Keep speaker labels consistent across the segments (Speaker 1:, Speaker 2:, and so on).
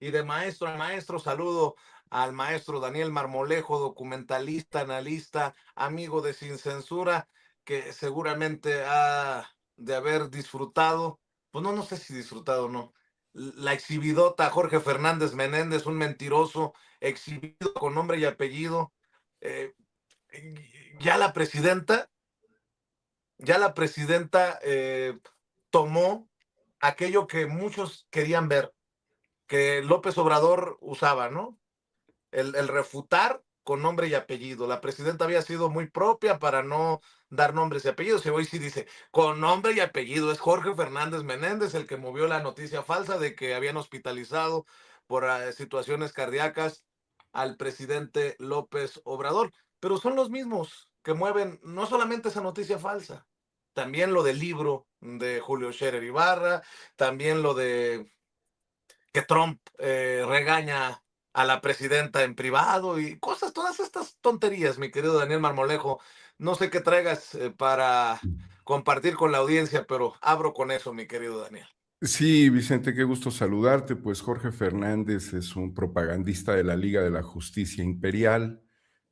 Speaker 1: Y de maestro a maestro, saludo al maestro Daniel Marmolejo, documentalista, analista, amigo de Sin Censura, que seguramente ha de haber disfrutado, pues no, no sé si disfrutado o no, la exhibidota Jorge Fernández Menéndez, un mentiroso exhibido con nombre y apellido. Eh, ya la presidenta, ya la presidenta tomó aquello que muchos querían ver, que López Obrador usaba, ¿no? El refutar con nombre y apellido. La presidenta había sido muy propia para no dar nombres y apellidos, y hoy sí dice, con nombre y apellido, es Jorge Fernández Menéndez el que movió la noticia falsa de que habían hospitalizado por situaciones cardíacas al presidente López Obrador. Pero son los mismos que mueven no solamente esa noticia falsa, también lo del libro de Julio Scherer Ibarra, también lo de que Trump regaña a la presidenta en privado y cosas, todas estas tonterías, mi querido Daniel Marmolejo. No sé qué traigas para compartir con la audiencia, pero abro con eso, mi querido Daniel.
Speaker 2: Sí, Vicente, qué gusto saludarte. Pues Jorge Fernández es un propagandista de la Liga de la Justicia Imperial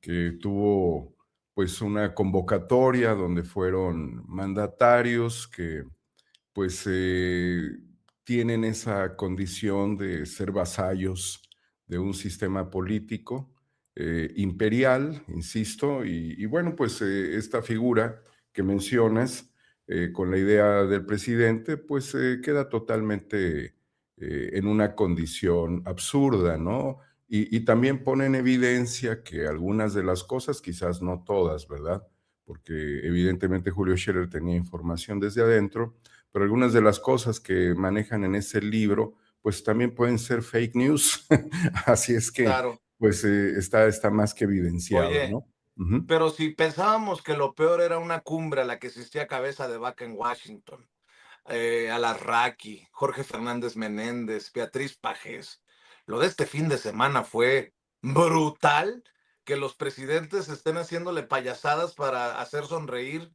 Speaker 2: que tuvo pues una convocatoria donde fueron mandatarios que pues tienen esa condición de ser vasallos de un sistema político imperial, insisto, y bueno, pues esta figura que mencionas con la idea del presidente, pues queda totalmente en una condición absurda, ¿no? Y también pone en evidencia que algunas de las cosas, quizás no todas, ¿verdad? Porque evidentemente Julio Scherer tenía información desde adentro, pero algunas de las cosas que manejan en ese libro, pues también pueden ser fake news. Así es que,
Speaker 1: Claro.
Speaker 2: pues está más que evidenciado,
Speaker 1: Oye,
Speaker 2: ¿no? Ujú.
Speaker 1: pero si pensábamos que lo peor era una cumbre a la que asistía cabeza de vaca en Washington, Alarraqui, Jorge Fernández Menéndez, Beatriz Pajes. Lo de este fin de semana fue brutal, que los presidentes estén haciéndole payasadas para hacer sonreír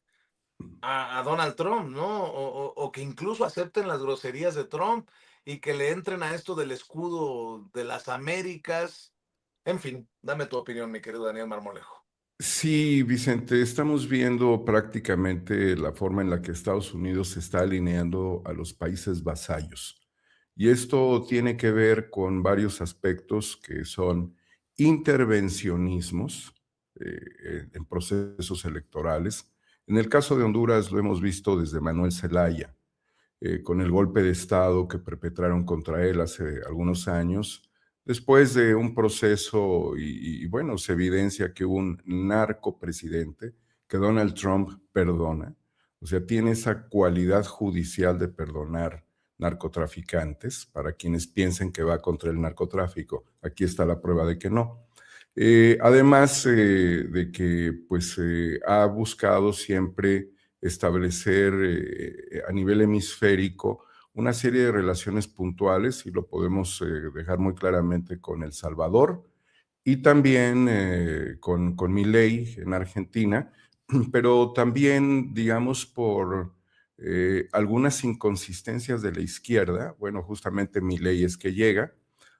Speaker 1: a Donald Trump, ¿no? O que incluso acepten las groserías de Trump y que le entren a esto del escudo de las Américas. En fin, dame tu opinión, mi querido Daniel Marmolejo.
Speaker 2: Sí, Vicente, estamos viendo prácticamente la forma en la que Estados Unidos se está alineando a los países vasallos. Y esto tiene que ver con varios aspectos que son intervencionismos en procesos electorales. En el caso de Honduras lo hemos visto desde Manuel Zelaya, con el golpe de Estado que perpetraron contra él hace algunos años, después de un proceso y bueno, se evidencia que hubo un narcopresidente que Donald Trump perdona, o sea, tiene esa cualidad judicial de perdonar narcotraficantes, para quienes piensen que va contra el narcotráfico. Aquí está la prueba de que no. Además de que pues ha buscado siempre establecer a nivel hemisférico una serie de relaciones puntuales, y lo podemos dejar muy claramente con El Salvador y también con Milei en Argentina, pero también, digamos, por algunas inconsistencias de la izquierda. Bueno, justamente Milei es que llega.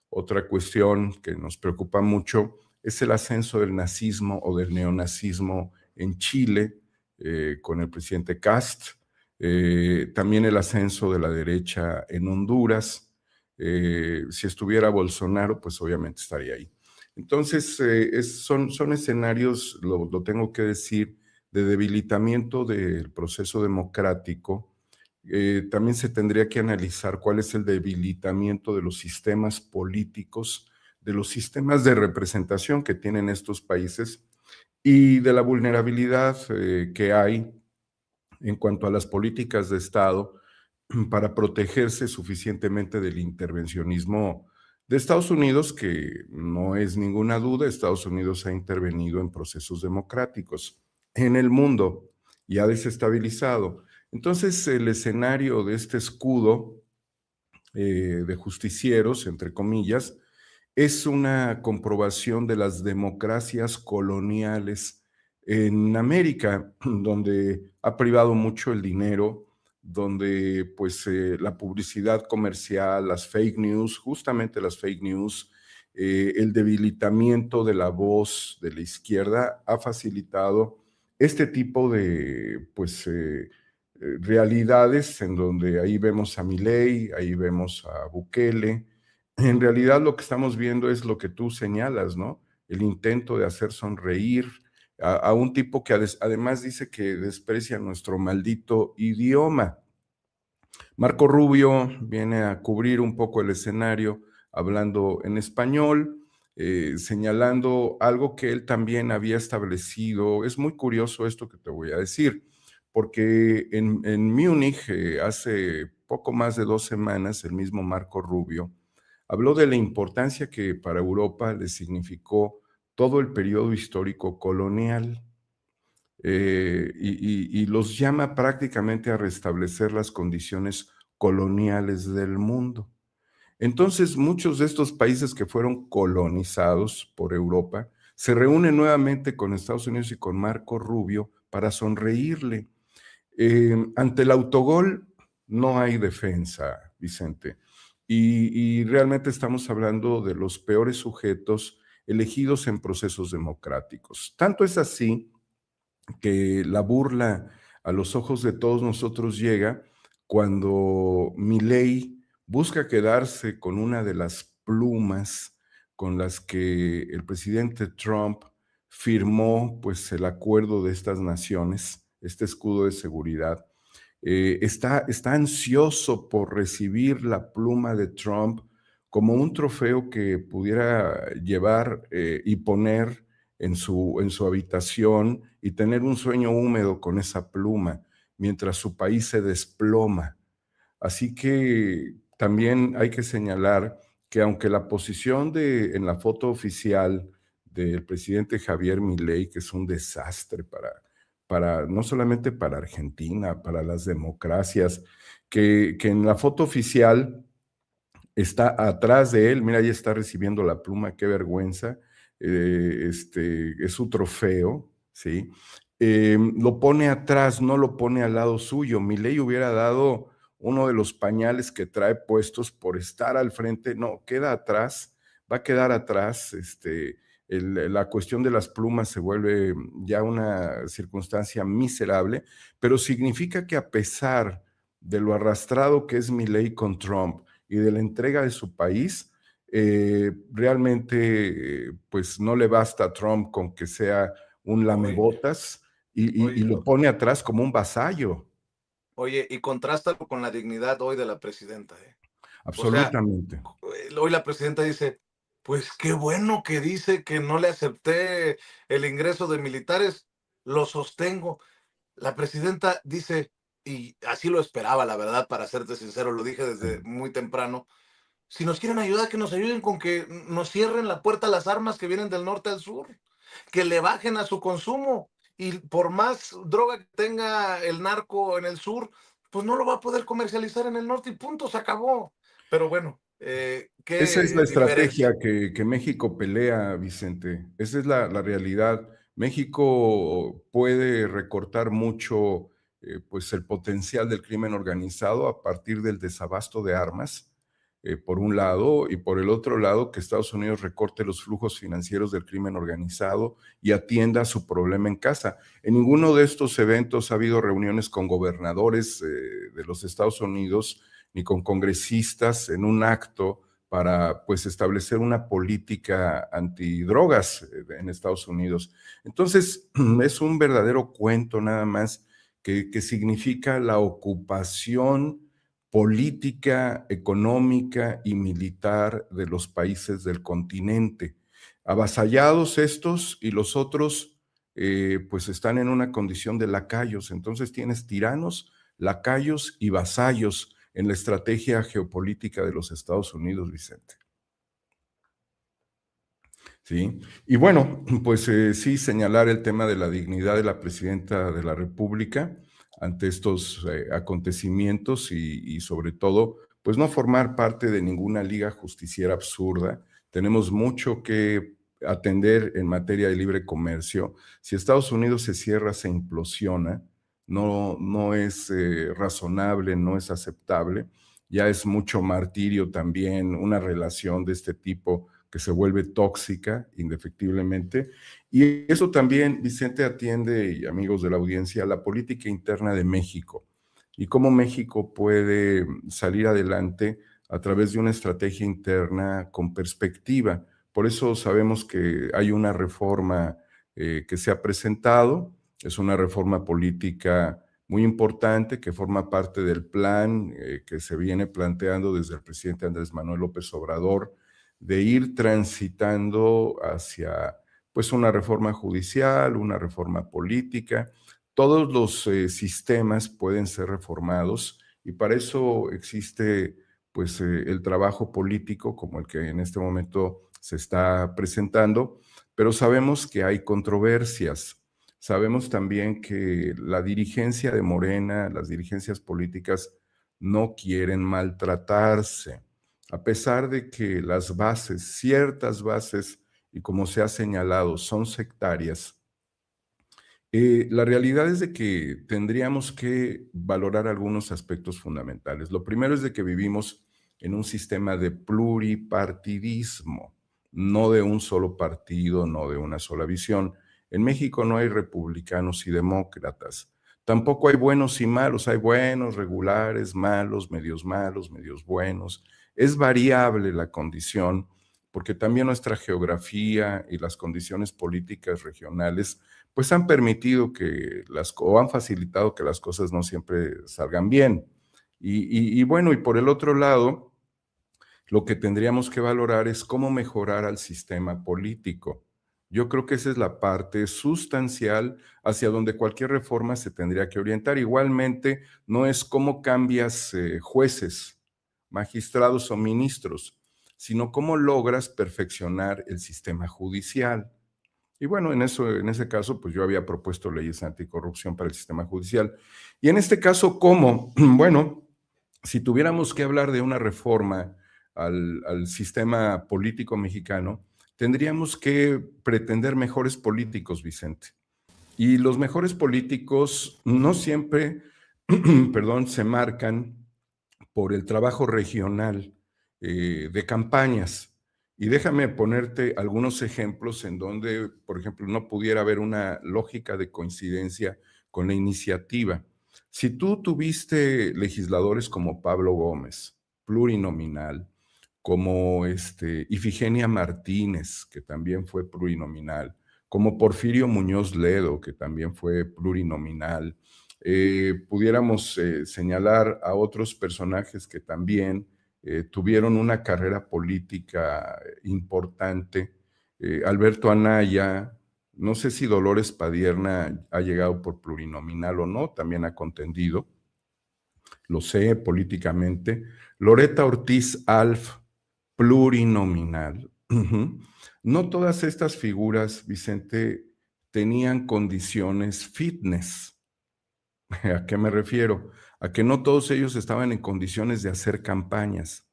Speaker 2: Otra cuestión que nos preocupa mucho es el ascenso del nazismo o del neonazismo en Chile, con el presidente Kast, también el ascenso de la derecha en Honduras. Si estuviera Bolsonaro, pues obviamente estaría ahí. Entonces, son escenarios, lo tengo que decir, de debilitamiento del proceso democrático. También se tendría que analizar cuál es el debilitamiento de los sistemas políticos, de los sistemas de representación que tienen estos países y de la vulnerabilidad que hay en cuanto a las políticas de Estado para protegerse suficientemente del intervencionismo de Estados Unidos, que no es ninguna duda, Estados Unidos ha intervenido en procesos democráticos en el mundo y ha desestabilizado. Entonces, el escenario de este escudo de justicieros, entre comillas, es una comprobación de las democracias coloniales en América, donde ha privado mucho el dinero donde pues la publicidad comercial, las fake news, justamente las fake news, el debilitamiento de la voz de la izquierda ha facilitado este tipo de pues realidades en donde ahí vemos a Milei, ahí vemos a Bukele. En realidad lo que estamos viendo es lo que tú señalas, ¿no? El intento de hacer sonreír a un tipo que además dice que desprecia nuestro maldito idioma. Marco Rubio viene a cubrir un poco el escenario hablando en español, señalando algo que él también había establecido. Es muy curioso esto que te voy a decir, porque en Múnich, hace poco más de 2 semanas, el mismo Marco Rubio habló de la importancia que para Europa le significó todo el periodo histórico colonial. Y los llama prácticamente a restablecer las condiciones coloniales del mundo. Entonces, muchos de estos países que fueron colonizados por Europa se reúnen nuevamente con Estados Unidos y con Marco Rubio para sonreírle. Ante el autogol no hay defensa, Vicente. Y realmente estamos hablando de los peores sujetos elegidos en procesos democráticos. Tanto es así que la burla a los ojos de todos nosotros llega cuando Milei busca quedarse con una de las plumas con las que el presidente Trump firmó pues el acuerdo de estas naciones, este escudo de seguridad. Está ansioso por recibir la pluma de Trump como un trofeo que pudiera llevar y poner en su habitación y tener un sueño húmedo con esa pluma mientras su país se desploma. Así que también hay que señalar que aunque la posición en la foto oficial del presidente Javier Milei, que es un desastre no solamente para Argentina, para las democracias, que en la foto oficial está atrás de él, mira, ahí está recibiendo la pluma, qué vergüenza, es su trofeo, ¿sí? Lo pone atrás, no lo pone al lado suyo. Milei hubiera dado uno de los pañales que trae puestos por estar al frente, no, queda atrás, va a quedar atrás, la cuestión de las plumas se vuelve ya una circunstancia miserable, pero significa que a pesar de lo arrastrado que es Milei con Trump, y de la entrega de su país, realmente pues no le basta a Trump con que sea un
Speaker 1: Oye,
Speaker 2: lamebotas y
Speaker 1: oye,
Speaker 2: lo pone atrás como un vasallo,
Speaker 1: oye, y contrástalo con la dignidad hoy de la presidenta, ¿eh? O sea,
Speaker 2: absolutamente.
Speaker 1: hoy la presidenta dice, pues qué bueno que dice que no le acepté el ingreso de militares, lo sostengo. La presidenta dice, y así lo esperaba, la verdad, para serte sincero, lo dije desde muy temprano, si nos quieren ayudar, que nos ayuden con que nos cierren la puerta a las armas que vienen del norte al sur, que le bajen a su consumo. Y por más droga que tenga el narco en el sur, pues no lo va a poder comercializar en el norte y punto, se acabó. Pero bueno,
Speaker 2: Esa es la
Speaker 1: qué
Speaker 2: estrategia
Speaker 1: diferencia.
Speaker 2: que México pelea, Vicente. Esa es la realidad. México puede recortar mucho pues el potencial del crimen organizado a partir del desabasto de armas, por un lado, y por el otro lado, que Estados Unidos recorte los flujos financieros del crimen organizado y atienda su problema en casa. En ninguno de estos eventos ha habido reuniones con gobernadores de los Estados Unidos ni con congresistas en un acto para pues establecer una política antidrogas en Estados Unidos. Entonces, es un verdadero cuento nada más que significa la ocupación política, económica y militar de los países del continente. Avasallados estos y los otros, pues están en una condición de lacayos. Entonces tienes tiranos, lacayos y vasallos en la estrategia geopolítica de los Estados Unidos, Vicente. Sí, y bueno, pues sí señalar el tema de la dignidad de la presidenta de la República ante estos acontecimientos y sobre todo, pues no formar parte de ninguna liga justiciera absurda. Tenemos mucho que atender en materia de libre comercio. Si Estados Unidos se cierra, se implosiona. no es razonable, no es aceptable. Ya es mucho martirio también una relación de este tipo que se vuelve tóxica, indefectiblemente. Y eso también, Vicente, atiende, y amigos de la audiencia, a la política interna de México y cómo México puede salir adelante a través de una estrategia interna con perspectiva. Por eso sabemos que hay una reforma que se ha presentado, es una reforma política muy importante que forma parte del plan que se viene planteando desde el presidente Andrés Manuel López Obrador de ir transitando hacia pues una reforma judicial, una reforma política. Todos los sistemas pueden ser reformados y para eso existe pues el trabajo político como el que en este momento se está presentando, pero sabemos que hay controversias. Sabemos también que la dirigencia de Morena, las dirigencias políticas no quieren maltratarse, a pesar de que las bases, ciertas bases, y como se ha señalado, son sectarias. La realidad es de que tendríamos que valorar algunos aspectos fundamentales. Lo primero es de que vivimos en un sistema de pluripartidismo, no de un solo partido, no de una sola visión. En México no hay republicanos y demócratas. Tampoco hay buenos y malos, hay buenos, regulares, malos, medios buenos. Es variable la condición, porque también nuestra geografía y las condiciones políticas regionales pues han permitido o han facilitado que las cosas no siempre salgan bien. Y bueno, y por el otro lado, lo que tendríamos que valorar es cómo mejorar al sistema político. Yo creo que esa es la parte sustancial hacia donde cualquier reforma se tendría que orientar. Igualmente, no es cómo cambias jueces, magistrados o ministros, sino cómo logras perfeccionar el sistema judicial. Y bueno, en ese caso, pues yo había propuesto leyes anticorrupción para el sistema judicial. Y en este caso, ¿cómo? Bueno, si tuviéramos que hablar de una reforma al sistema político mexicano, tendríamos que pretender mejores políticos, Vicente. Y los mejores políticos no siempre, perdón, se marcan por el trabajo regional de campañas. Y déjame ponerte algunos ejemplos en donde, por ejemplo, no pudiera haber una lógica de coincidencia con la iniciativa. Si tú tuviste legisladores como Pablo Gómez, plurinominal, como Ifigenia Martínez, que también fue plurinominal, como Porfirio Muñoz Ledo, que también fue plurinominal, pudiéramos señalar a otros personajes que también tuvieron una carrera política importante. Alberto Anaya, no sé si Dolores Padierna ha llegado por plurinominal o no, también ha contendido, lo sé políticamente. Loreta Ortiz Alf, plurinominal. No todas estas figuras, Vicente, tenían condiciones fitness. ¿A qué me refiero? A que no todos ellos estaban en condiciones de hacer campañas.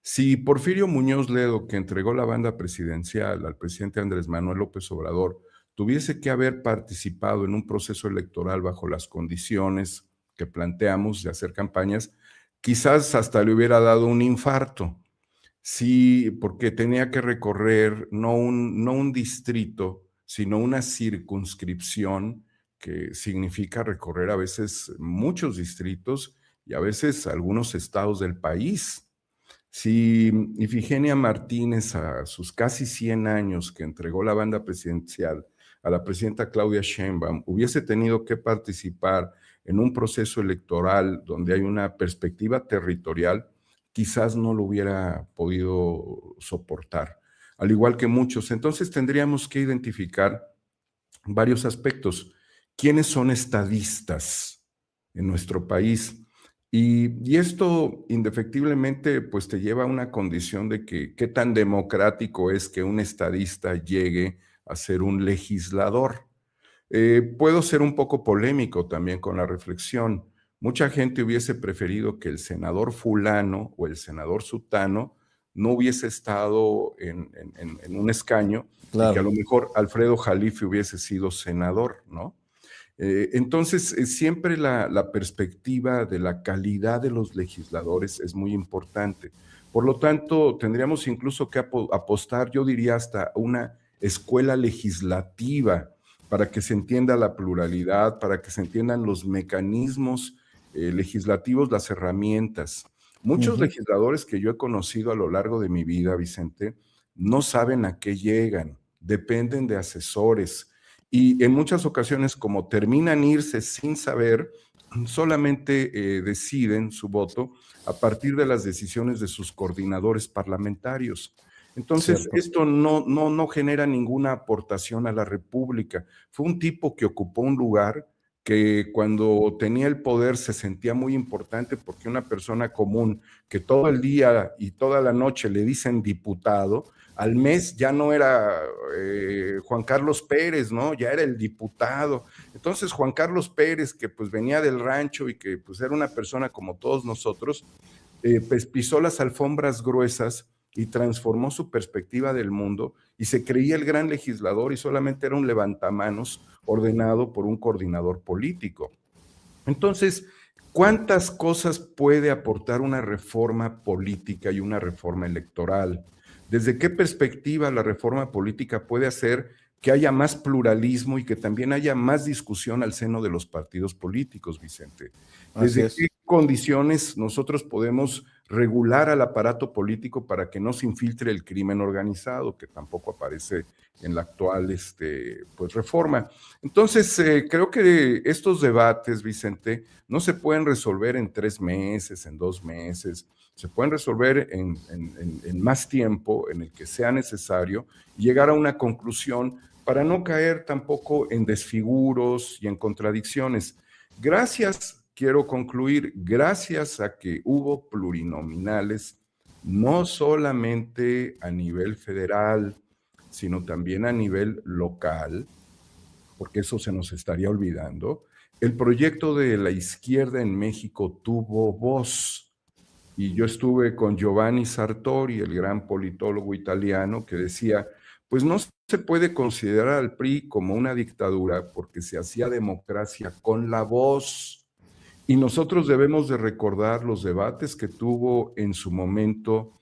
Speaker 2: Si Porfirio Muñoz Ledo, que entregó la banda presidencial al presidente Andrés Manuel López Obrador, tuviese que haber participado en un proceso electoral bajo las condiciones que planteamos de hacer campañas, quizás hasta le hubiera dado un infarto. Sí, porque tenía que recorrer no un distrito, sino una circunscripción que significa recorrer a veces muchos distritos y a veces algunos estados del país. Si Ifigenia Martínez, a sus casi 100 años que entregó la banda presidencial a la presidenta Claudia Sheinbaum, hubiese tenido que participar en un proceso electoral donde hay una perspectiva territorial, quizás no lo hubiera podido soportar, al igual que muchos. Entonces tendríamos que identificar varios aspectos. ¿Quiénes son estadistas en nuestro país? Y esto indefectiblemente pues te lleva a una condición de que qué tan democrático es que un estadista llegue a ser un legislador. Puedo ser un poco polémico también con la reflexión. Mucha gente hubiese preferido que el senador fulano o el senador sutano no hubiese estado en un escaño y que a
Speaker 3: Claro.
Speaker 2: lo mejor Alfredo Jalife hubiese sido senador, ¿no? Entonces, siempre la perspectiva de la calidad de los legisladores es muy importante. Por lo tanto, tendríamos incluso que apostar, yo diría, hasta una escuela legislativa para que se entienda la pluralidad, para que se entiendan los mecanismos legislativos, las herramientas. Muchos legisladores que yo he conocido a lo largo de mi vida, Vicente, no saben a qué llegan, dependen de asesores y en muchas ocasiones, como terminan irse sin saber, solamente deciden su voto a partir de las decisiones de sus coordinadores parlamentarios. Entonces,
Speaker 1: Cierto.
Speaker 2: esto no genera ninguna aportación a la República. Fue un tipo que ocupó un lugar que cuando tenía el poder se sentía muy importante porque una persona común que todo el día y toda la noche le dicen diputado, al mes ya no era Juan Carlos Pérez, ¿no? Ya era el diputado. Entonces Juan Carlos Pérez, que pues venía del rancho y que pues era una persona como todos nosotros, pues pisó las alfombras gruesas y transformó su perspectiva del mundo y se creía el gran legislador y solamente era un levantamanos ordenado por un coordinador político. Entonces, ¿cuántas cosas puede aportar una reforma política y una reforma electoral? ¿Desde qué perspectiva la reforma política puede hacer que haya más pluralismo y que también haya más discusión al seno de los partidos políticos, Vicente?
Speaker 1: Así
Speaker 2: ¿Desde
Speaker 1: es.
Speaker 2: qué condiciones nosotros podemos regular al aparato político para que no se infiltre el crimen organizado, que tampoco aparece en la actual pues, reforma? Entonces, creo que estos debates, Vicente, no se pueden resolver en 3 meses, en 2 meses, se pueden resolver en más tiempo, en el que sea necesario, y llegar a una conclusión para no caer tampoco en desfiguros y en contradicciones. Gracias, quiero concluir, gracias a que hubo plurinominales, no solamente a nivel federal, sino también a nivel local, porque eso se nos estaría olvidando, el proyecto de la izquierda en México tuvo voz. Y yo estuve con Giovanni Sartori, el gran politólogo italiano, que decía, pues no se puede considerar al PRI como una dictadura porque se hacía democracia con la voz. Y nosotros debemos de recordar los debates que tuvo en su momento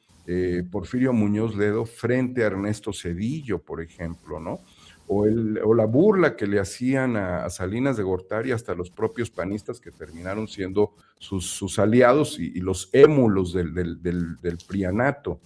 Speaker 2: Porfirio Muñoz Ledo frente a Ernesto Zedillo, por ejemplo, ¿no? O la burla que le hacían a Salinas de Gortari, hasta los propios panistas que terminaron siendo sus aliados y los émulos del prianato.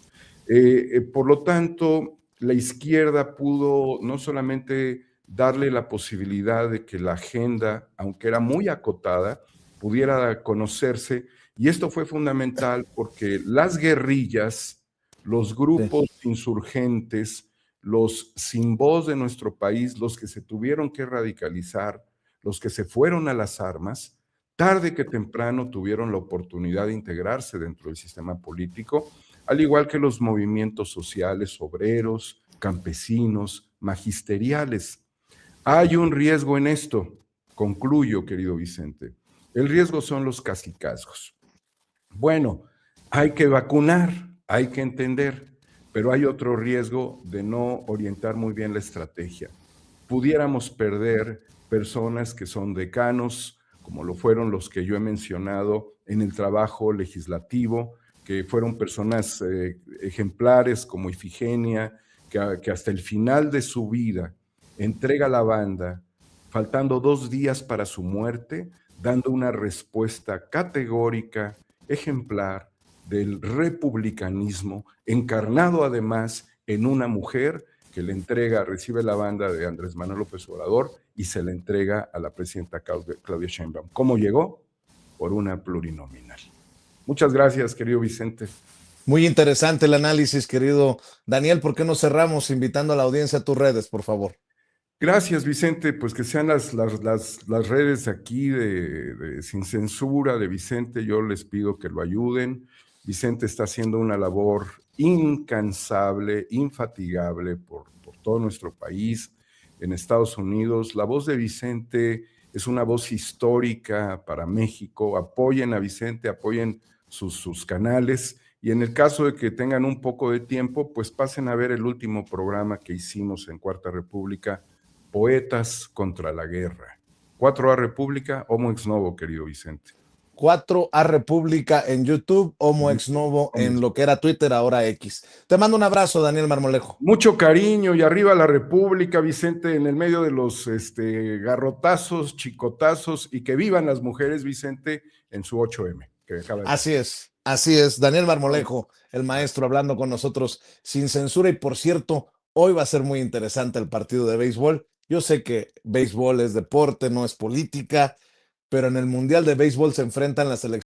Speaker 2: Por lo tanto, la izquierda pudo no solamente darle la posibilidad de que la agenda, aunque era muy acotada, pudiera conocerse, y esto fue fundamental porque las guerrillas, los grupos insurgentes, los sin voz de nuestro país, los que se tuvieron que radicalizar, los que se fueron a las armas, tarde que temprano tuvieron la oportunidad de integrarse dentro del sistema político, al igual que los movimientos sociales, obreros, campesinos, magisteriales. Hay un riesgo en esto. Concluyo, querido Vicente. El riesgo son los cacicazgos. Bueno, hay que vacunar, hay que entender, pero hay otro riesgo de no orientar muy bien la estrategia. Pudiéramos perder personas que son decanos, como lo fueron los que yo he mencionado en el trabajo legislativo, que fueron personas ejemplares como Ifigenia, que hasta el final de su vida entrega la banda, faltando 2 días para su muerte, dando una respuesta categórica, ejemplar del republicanismo, encarnado además en una mujer que le entrega, recibe la banda de Andrés Manuel López Obrador y se la entrega a la presidenta Claudia Sheinbaum. ¿Cómo llegó? Por una plurinominal. Muchas gracias, querido Vicente.
Speaker 1: Muy interesante el análisis, querido Daniel. ¿Por qué no cerramos invitando a la audiencia a tus redes, por favor?
Speaker 2: Gracias, Vicente. Pues que sean las redes aquí sin censura de Vicente. Yo les pido que lo ayuden. Vicente está haciendo una labor incansable, infatigable por todo nuestro país, en Estados Unidos. La voz de Vicente es una voz histórica para México. Apoyen a Vicente, apoyen sus canales. Y en el caso de que tengan un poco de tiempo, pues pasen a ver el último programa que hicimos en Cuarta República, Poetas contra la Guerra. 4A República, Homo Ex Novo, querido Vicente.
Speaker 1: 4A República en YouTube, Homo Ex Novo en lo que era Twitter, ahora X. Te mando un abrazo, Daniel Marmolejo.
Speaker 2: Mucho cariño y arriba la República, Vicente, en el medio de los garrotazos, chicotazos, y que vivan las mujeres, Vicente, en su 8M. Que acaba de
Speaker 1: Así es. Daniel Marmolejo, el maestro, hablando con nosotros sin censura. Y por cierto, hoy va a ser muy interesante el partido de béisbol. Yo sé que béisbol es deporte, no es política, pero en el Mundial de Béisbol se enfrentan las selecciones